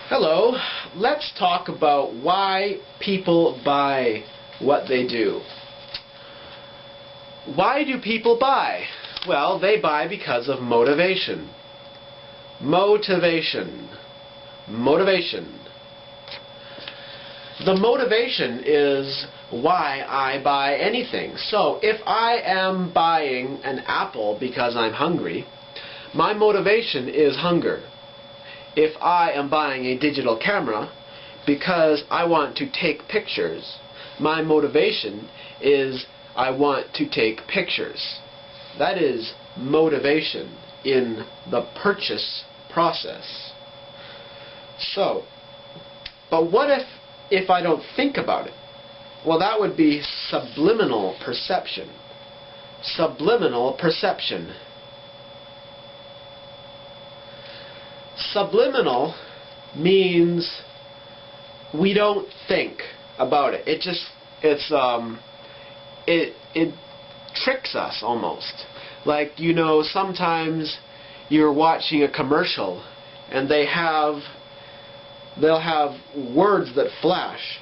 Hello, let's talk about why people buy what they do. Why do people buy? Well, they buy because of motivation. Motivation. Motivation. The motivation is why I buy anything. So, if I am buying an apple because I'm hungry, my motivation is hunger. If I am buying a digital camera because I want to take pictures, my motivation is I want to take pictures. That is motivation in the purchase process. So, but what if I don't think about it? Well, that would be subliminal perception. Subliminal perception. Subliminal means we don't think about it. It tricks us almost. Like, you know, sometimes you're watching a commercial and they'll have words that flash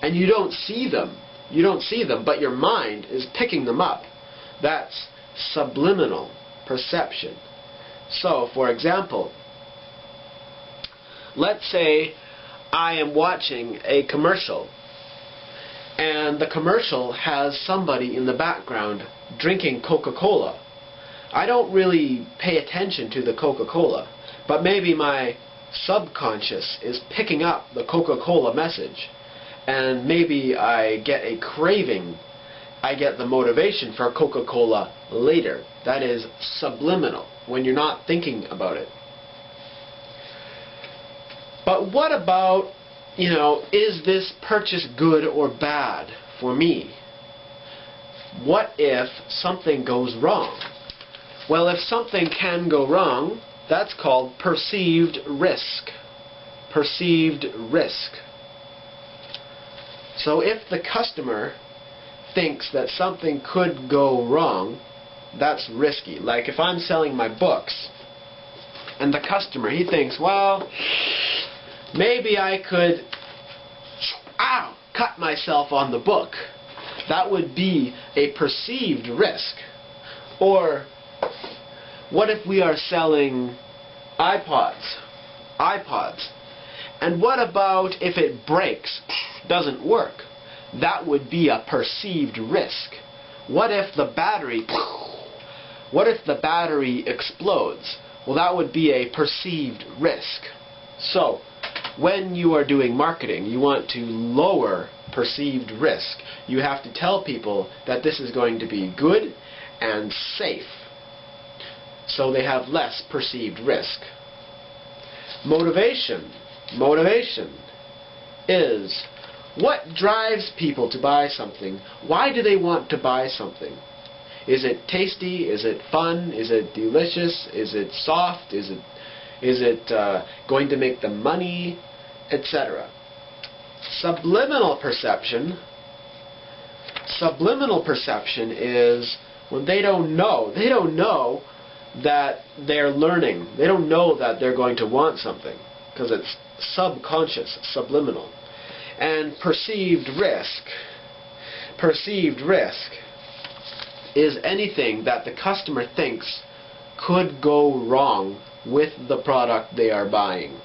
and you don't see them. You don't see them, but your mind is picking them up. That's subliminal perception. So, for example, let's say I am watching a commercial and the commercial has somebody in the background drinking Coca-Cola. I don't really pay attention to the Coca-Cola, but maybe my subconscious is picking up the Coca-Cola message, and maybe I get a craving. I get the motivation for Coca-Cola later. That is subliminal, when you're not thinking about it. But what about, you know, is this purchase good or bad for me? What if something goes wrong? Well, if something can go wrong, that's called perceived risk. Perceived risk. So if the customer thinks that something could go wrong, that's risky. Like if I'm selling my books and the customer, he thinks, well, maybe I could cut myself on the book. That would be a perceived risk. Or what if we are selling iPods? And what about if it breaks, doesn't work? That would be a perceived risk. What if the battery explodes? Well, that would be a perceived risk. So, when you are doing marketing, you want to lower perceived risk. You have to tell people that this is going to be good and safe, so they have less perceived risk. Motivation. Motivation is what drives people to buy something. Why do they want to buy something? Is it tasty? Is it fun? Is it delicious? Is it soft? Is it going to make them money? Etc. Subliminal perception. Subliminal perception is when they don't know. They don't know that they're learning. They don't know that they're going to want something because it's subconscious, subliminal. And perceived risk. Perceived risk is anything that the customer thinks could go wrong with the product they are buying.